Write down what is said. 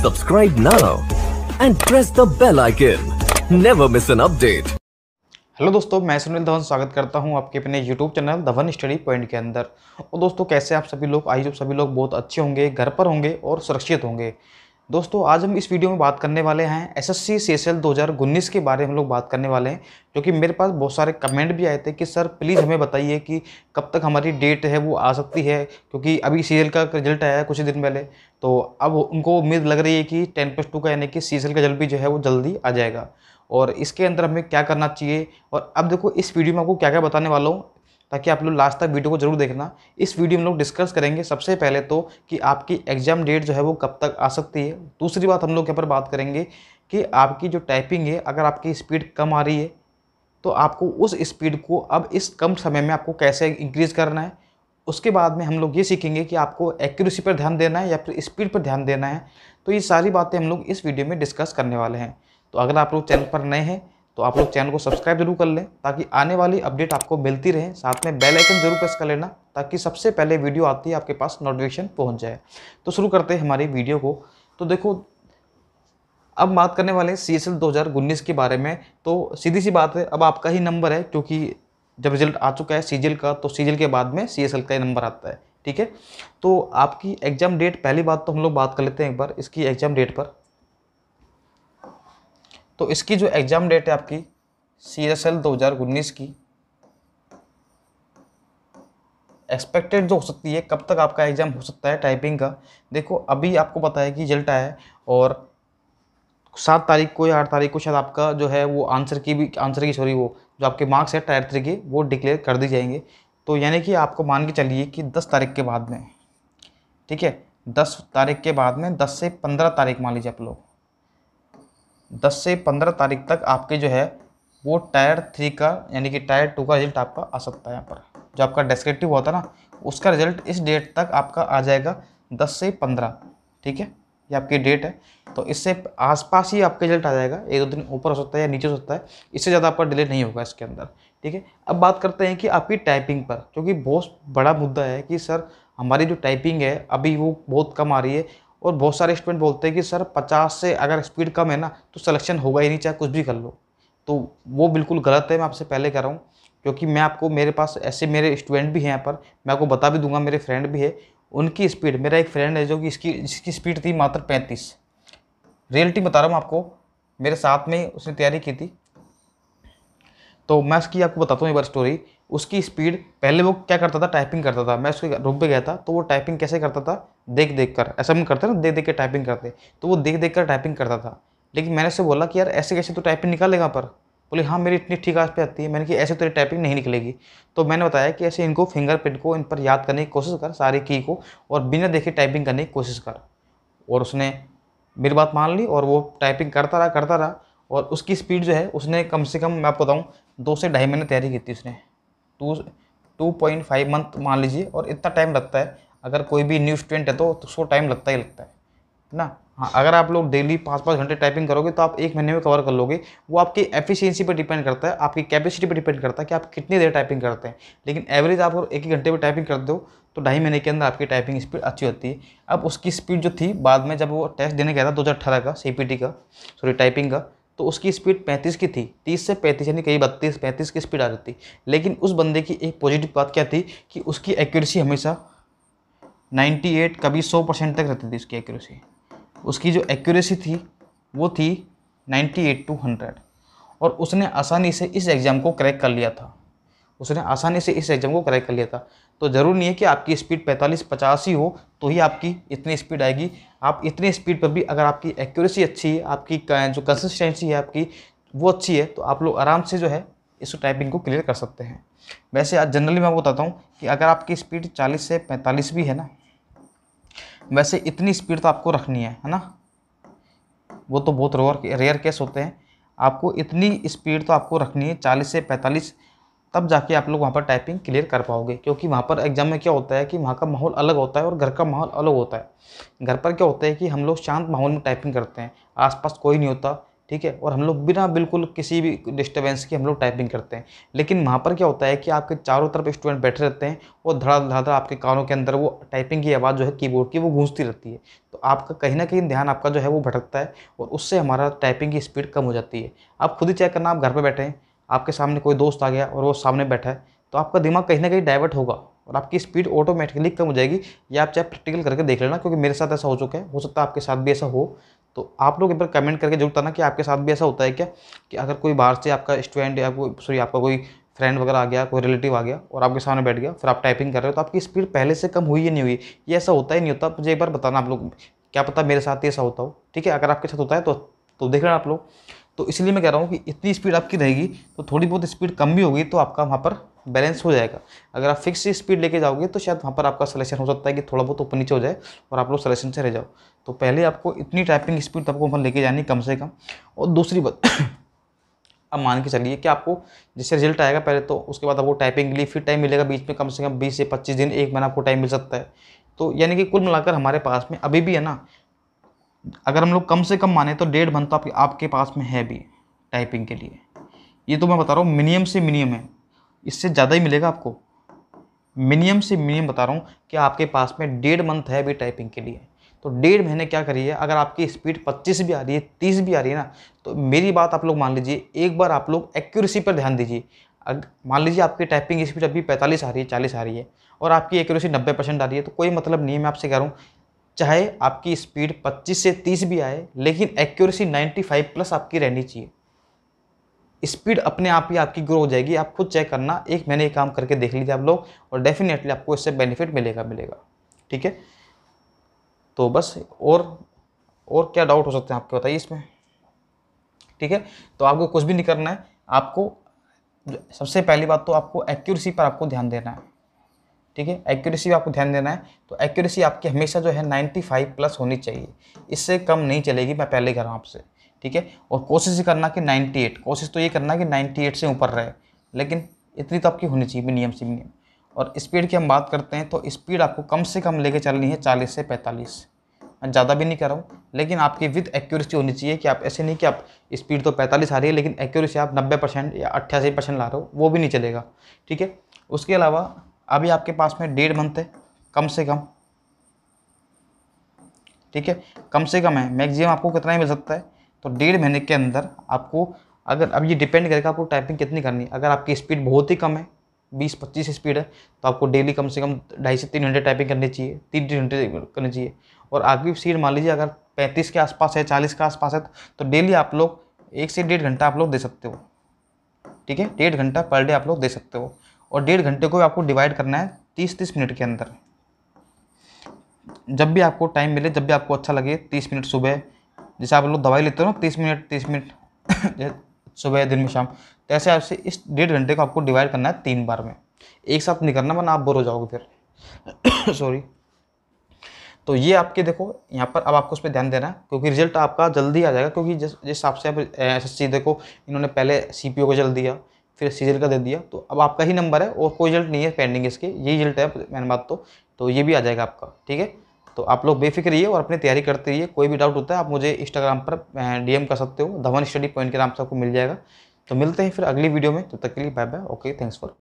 Subscribe now and press the bell icon. Never miss an update. Hello दोस्तों, मैं सुनील धवन स्वागत करता हूं आपके अपने YouTube channel Dhawan study point के अंदर। और दोस्तों, कैसे आप सभी लोग? आई होप सभी लोग बहुत अच्छे होंगे, घर पर होंगे और सुरक्षित होंगे। दोस्तों, आज हम इस वीडियो में बात करने वाले हैं एसएससी सीएसएल 2019 के बारे में हम लोग बात करने वाले हैं, क्योंकि मेरे पास बहुत सारे कमेंट भी आए थे कि सर प्लीज़ हमें बताइए कि कब तक हमारी डेट है वो आ सकती है, क्योंकि अभी सीएल का रिजल्ट आया है कुछ दिन पहले। तो अब उनको उम्मीद लग रही है कि 10+2 का यानी कि सीएसएल का रिजल्ट भी जो है वो जल्दी आ जाएगा, और इसके अंदर हमें क्या करना चाहिए। और अब देखो, इस वीडियो में आपको क्या क्या बताने वाला हूँ, ताकि आप लोग लास्ट तक वीडियो को जरूर देखना। इस वीडियो में लोग डिस्कस करेंगे सबसे पहले तो कि आपकी एग्जाम डेट जो है वो कब तक आ सकती है। दूसरी बात, हम लोग यहाँ पर बात करेंगे कि आपकी जो टाइपिंग है, अगर आपकी स्पीड कम आ रही है तो आपको उस स्पीड को अब इस कम समय में आपको कैसे इंक्रीज़ करना है। उसके बाद में हम लोग ये सीखेंगे कि आपको एक्यूरेसी पर ध्यान देना है या फिर स्पीड पर ध्यान देना है। तो ये सारी बातें हम लोग इस वीडियो में डिस्कस करने वाले हैं। तो अगर आप लोग चैनल पर नए हैं तो आप लोग चैनल को सब्सक्राइब जरूर कर लें, ताकि आने वाली अपडेट आपको मिलती रहे। साथ में बेल आइकन जरूर प्रेस कर लेना, ताकि सबसे पहले वीडियो आती है आपके पास नोटिफिकेशन पहुंच जाए। तो शुरू करते हैं हमारी वीडियो को। तो देखो, अब बात करने वाले हैं सीएसएल 2019 के बारे में। तो सीधी सी बात है, अब आपका ही नंबर है, क्योंकि जब रिजल्ट आ चुका है सीजीएल का तो सीजीएल के बाद में सीएसएल का नंबर आता है। ठीक है, तो आपकी एग्जाम डेट, पहली बात तो हम लोग बात कर लेते हैं एक बार इसकी एग्जाम डेट पर। तो इसकी जो एग्ज़ाम डेट है आपकी सीएसएल 2019 की, एक्सपेक्टेड जो हो सकती है, कब तक आपका एग्ज़ाम हो सकता है टाइपिंग का। देखो, अभी आपको पता है कि रिजल्ट आया है और 7 तारीख को या 8 तारीख को शायद आपका जो है वो आंसर की वो जो आपके मार्क्स है टायर 3 के वो डिक्लेयर कर दी जाएंगे। तो यानी कि आपको मान के चलिए कि 10 तारीख के बाद में, ठीक है, 10 तारीख के बाद में 10 से 15 तारीख मान लीजिए आप लोग, 10 से 15 तारीख तक आपके जो है वो टायर 3 का यानी कि टायर 2 का रिजल्ट आपका आ सकता है। यहाँ पर जो आपका डिस्क्रिप्टिव होता है ना, उसका रिजल्ट इस डेट तक आपका आ जाएगा 10 से 15। ठीक है, ये आपकी डेट है। तो इससे आसपास ही आपका रिजल्ट आ जाएगा, 1-2 दिन ऊपर हो सकता है या नीचे हो सकता है, इससे ज़्यादा आपका डिले नहीं होगा इसके अंदर। ठीक है, अब बात करते हैं कि आपकी टाइपिंग पर, क्योंकि बहुत बड़ा मुद्दा है कि सर हमारी जो टाइपिंग है अभी वो बहुत कम आ रही है। और बहुत सारे स्टूडेंट बोलते हैं कि सर 50 से अगर स्पीड कम है ना तो सिलेक्शन होगा ही नहीं, चाहे कुछ भी कर लो। तो वो बिल्कुल गलत है, मैं आपसे पहले कह रहा हूँ, क्योंकि मैं आपको, मेरे पास ऐसे मेरे स्टूडेंट भी हैं यहाँ पर, मैं आपको बता भी दूंगा, मेरे फ्रेंड भी है, उनकी स्पीड, मेरा एक फ्रेंड है जो कि जिसकी स्पीड थी मात्र 35। रियलिटी बता रहा हूँ आपको, मेरे साथ में उसने तैयारी की थी। तो मैं उसकी आपको बताता हूँ एक बार स्टोरी। उसकी स्पीड, पहले वो क्या करता था, टाइपिंग करता था। मैं उसके रूम पे गया था तो वो टाइपिंग कैसे करता था, देख देख कर, ऐसा हम करते ना, देख देख कर टाइपिंग करते, तो वो देख देख कर टाइपिंग करता था। लेकिन मैंने उससे बोला कि यार ऐसे कैसे तू टाइपिंग निकालेगा पर? बोले हाँ मेरी इतनी ठीक आवाज़ पे आती है। मैंने कि ऐसे तेरी टाइपिंग नहीं निकलेगी। तो मैंने बताया कि ऐसे इनको फिंगरप्रिंट को इन पर याद करने की कोशिश कर, सारी की को, और बिना देखे टाइपिंग करने की कोशिश कर। और उसने मेरी बात मान ली और वो टाइपिंग करता रहा। और उसकी स्पीड जो है, उसने कम से कम, मैं आपको बताऊँ, 2 से ढाई महीने तैयारी की थी उसने। 2.5 मंथ मान लीजिए। और इतना टाइम लगता है, अगर कोई भी न्यू स्टूडेंट है तो उसको टाइम लगता ही लगता है ना। हाँ, अगर आप लोग डेली 5-5 घंटे टाइपिंग करोगे तो आप 1 महीने में कवर कर लोगे। वो आपकी एफिशिएंसी पर डिपेंड करता है, आपकी कैपेसिटी पर डिपेंड करता है कि आप कितनी देर टाइपिंग करते हैं। लेकिन एवरेज आप 1 ही घंटे में टाइपिंग करते हो तो 2.5 महीने के अंदर आपकी टाइपिंग स्पीड अच्छी होती है। अब उसकी स्पीड जो थी, बाद में जब वो टेस्ट देने गया था 2018 का सीपीटी का, सॉरी टाइपिंग का, तो उसकी स्पीड 35 की थी। 30 से 35 यानी कहीं 32-35 की स्पीड आ रही थी। लेकिन उस बंदे की एक पॉजिटिव बात क्या थी कि उसकी एक्यूरेसी हमेशा 98, कभी 100% तक रहती थी उसकी एक्यूरेसी। उसकी जो एक्यूरेसी थी वो थी 98 to 100। और उसने आसानी से इस एग्ज़ाम को क्रैक कर लिया था। तो ज़रूर नहीं है कि आपकी स्पीड 45-50 ही हो तो ही आपकी इतनी स्पीड आएगी। आप इतनी स्पीड पर भी अगर आपकी एक्यूरेसी अच्छी है, आपकी जो कंसिस्टेंसी है आपकी वो अच्छी है, तो आप लोग आराम से जो है इस टाइपिंग को क्लियर कर सकते हैं। वैसे आज जनरली मैं आपको बताता हूँ कि अगर आपकी स्पीड 40 से 45 भी है ना, वैसे इतनी स्पीड तो आपको रखनी है ना। वो तो बहुत रेयर केस होते हैं। आपको इतनी स्पीड तो आपको रखनी है 40 से 45, तब जाके आप लोग वहाँ पर टाइपिंग क्लियर कर पाओगे। क्योंकि वहाँ पर एग्जाम में क्या होता है कि वहाँ का माहौल अलग होता है और घर का माहौल अलग होता है। घर पर क्या होता है कि हम लोग शांत माहौल में टाइपिंग करते हैं, आसपास कोई नहीं होता, ठीक है, और हम लोग बिना बिल्कुल किसी भी डिस्टर्बेंस के हम लोग टाइपिंग करते हैं। लेकिन वहाँ पर क्या होता है कि आपके चारों तरफ स्टूडेंट बैठे रहते हैं और धड़ा आपके कानों के अंदर वो टाइपिंग की आवाज़ जो है कीबोर्ड की वो गूंजती रहती है। तो आपका कहीं ना कहीं ध्यान आपका जो है वो भटकता है और उससे हमारा टाइपिंग की स्पीड कम हो जाती है। आप खुद ही चेक करना, आप घर पर बैठे हैं, आपके सामने कोई दोस्त आ गया और वो सामने बैठा है, तो आपका दिमाग कहीं ना कहीं डाइवर्ट होगा और आपकी स्पीड ऑटोमेटिकली कम हो जाएगी। या आप चाहे प्रैक्टिकल करके देख लेना, क्योंकि मेरे साथ ऐसा हो चुका है, हो सकता है आपके साथ भी ऐसा हो। तो आप लोग एक बार कमेंट करके जरूर बताना कि आपके साथ भी ऐसा होता है क्या, कि अगर कोई बाहर से आपका स्टूडेंट या कोई आपका कोई फ्रेंड वगैरह आ गया, कोई रिलेटिव आ गया और आपके सामने बैठ गया, फिर आप टाइपिंग कर रहे हो, तो आपकी स्पीड पहले से कम हुई या नहीं हुई। ये ऐसा होता ही नहीं होता, मुझे एक बार बताना आप लोग, क्या पता मेरे साथ ही ऐसा होता हो। ठीक है, अगर आपके साथ होता है तो देख लेना आप लोग। तो इसलिए मैं कह रहा हूँ कि इतनी स्पीड आपकी रहेगी तो थोड़ी बहुत स्पीड कम भी होगी तो आपका वहाँ पर बैलेंस हो जाएगा। अगर आप फिक्स स्पीड लेके जाओगे तो शायद वहाँ पर आपका सिलेक्शन हो सकता है कि थोड़ा बहुत ऊपर नीचे हो जाए और आप लोग सिलेक्शन से रह जाओ। तो पहले आपको इतनी टाइपिंग स्पीड आपको वहाँ लेके जानी कम से कम। और दूसरी बात अब मान के चलिए कि आपको जैसे रिजल्ट आएगा पहले, तो उसके बाद आपको टाइपिंग के लिए फिर टाइम मिलेगा बीच में, कम से कम 20 से 25 दिन, 1 महीना आपको टाइम मिल सकता है। तो यानी कि कुल मिलाकर हमारे पास में अभी भी है ना, अगर हम लोग कम से कम माने तो 1.5 मंथ तो आपके पास में है भी टाइपिंग के लिए। ये तो मैं बता रहा हूँ मिनिमम से मिनिमम है, इससे ज़्यादा ही मिलेगा आपको। मिनिमम से मिनिमम बता रहा हूँ कि आपके पास में 1.5 मंथ है अभी टाइपिंग के लिए। तो 1.5 महीने क्या करिए, अगर आपकी स्पीड 25 भी आ रही है, 30 भी आ रही है ना, तो मेरी बात आप लोग मान लीजिए, एक बार आप लोग एक्यूरेसी पर ध्यान दीजिए। मान लीजिए आपकी टाइपिंग स्पीड अभी 45 आ रही है, 40 आ रही है और आपकी एक्यूरेसी 90% आ रही है, तो कोई मतलब नहीं है। मैं आपसे कह रहा हूँ चाहे आपकी स्पीड 25 से 30 भी आए, लेकिन एक्यूरेसी 95+ आपकी रहनी चाहिए। स्पीड अपने आप ही आपकी ग्रो हो जाएगी। आप खुद चेक करना, 1 महीने काम करके देख लीजिए आप लोग, और डेफिनेटली आपको इससे बेनिफिट मिलेगा। ठीक है, तो बस और क्या डाउट हो सकते हैं आपके, बताइए इसमें। ठीक है, तो आपको कुछ भी नहीं करना है। आपको सबसे पहली बात तो आपको एक्यूरेसी पर आपको ध्यान देना है। ठीक है, एक्यूरेसी आपको ध्यान देना है। तो एक्यूरेसी आपकी हमेशा जो है 95+ होनी चाहिए, इससे कम नहीं चलेगी, मैं पहले कह रहा हूँ आपसे। ठीक है, और कोशिश करना कि 98, कोशिश तो ये करना कि 98 से ऊपर रहे, लेकिन इतनी तो आपकी होनी चाहिए मिनिमम से मिनिमम। और स्पीड की हम बात करते हैं तो स्पीड आपको कम से कम लेके चलनी है 40 से 45। मैं ज़्यादा भी नहीं कह रहा हूँ, लेकिन आपकी विद एक्यूरेसी होनी चाहिए कि आप ऐसे नहीं कि आप स्पीड तो 45 आ रही है लेकिन एक्यूरेसी आप 90% या 88% ला रहे हो, वो भी नहीं चलेगा। ठीक है, उसके अलावा अभी आपके पास में 1.5 मंथ है कम से कम। ठीक है, कम से कम है, मैक्सिमम आपको कितना ही मिल सकता है। तो 1.5 महीने के अंदर आपको, अगर अब ये डिपेंड करेगा आपको टाइपिंग कितनी करनी है। अगर आपकी स्पीड बहुत ही कम है, 20-25 स्पीड है, तो आपको डेली कम से कम 2.5 से 3 घंटे टाइपिंग करनी चाहिए, 3 घंटे करनी चाहिए। और आपकी स्पीड मान लीजिए अगर 35 के आसपास है, 40 के आसपास है, तो डेली आप लोग 1 से 1.5 घंटा आप लोग दे सकते हो। ठीक है, 1.5 घंटा पर डे आप लोग दे सकते हो। और 1.5 घंटे को आपको डिवाइड करना है 30-30 मिनट के अंदर। जब भी आपको टाइम मिले, जब भी आपको अच्छा लगे, 30 मिनट सुबह, जैसे आप लोग दवाई लेते हो ना, 30 मिनट सुबह, दिन में, शाम, तो ऐसे आपसे इस 1.5 घंटे को आपको डिवाइड करना है 3 बार में। एक साथ नहीं करना, वरना आप बोर हो जाओगे फिर सॉरी। तो ये आपके देखो यहाँ पर, अब आपको उस पर ध्यान देना है क्योंकि रिजल्ट आपका जल्दी आ जाएगा। क्योंकि जिस हिसाब से आप SSC देखो, इन्होंने पहले CPO को जल्द दिया, फिर CGL का दे दिया, तो अब आपका ही नंबर है और कोई रिजल्ट नहीं है पेंडिंग, इसके यही रिजल्ट है मैंने बात तो ये भी आ जाएगा आपका। ठीक है, तो आप लोग बेफिक्र रहिए और अपनी तैयारी करते रहिए। कोई भी डाउट होता है आप मुझे इंस्टाग्राम पर DM कर सकते हो, धवन स्टडी पॉइंट के नाम से आपको मिल जाएगा। तो मिलते हैं फिर अगली वीडियो में, तब तक के लिए bye bye, okay, thanks for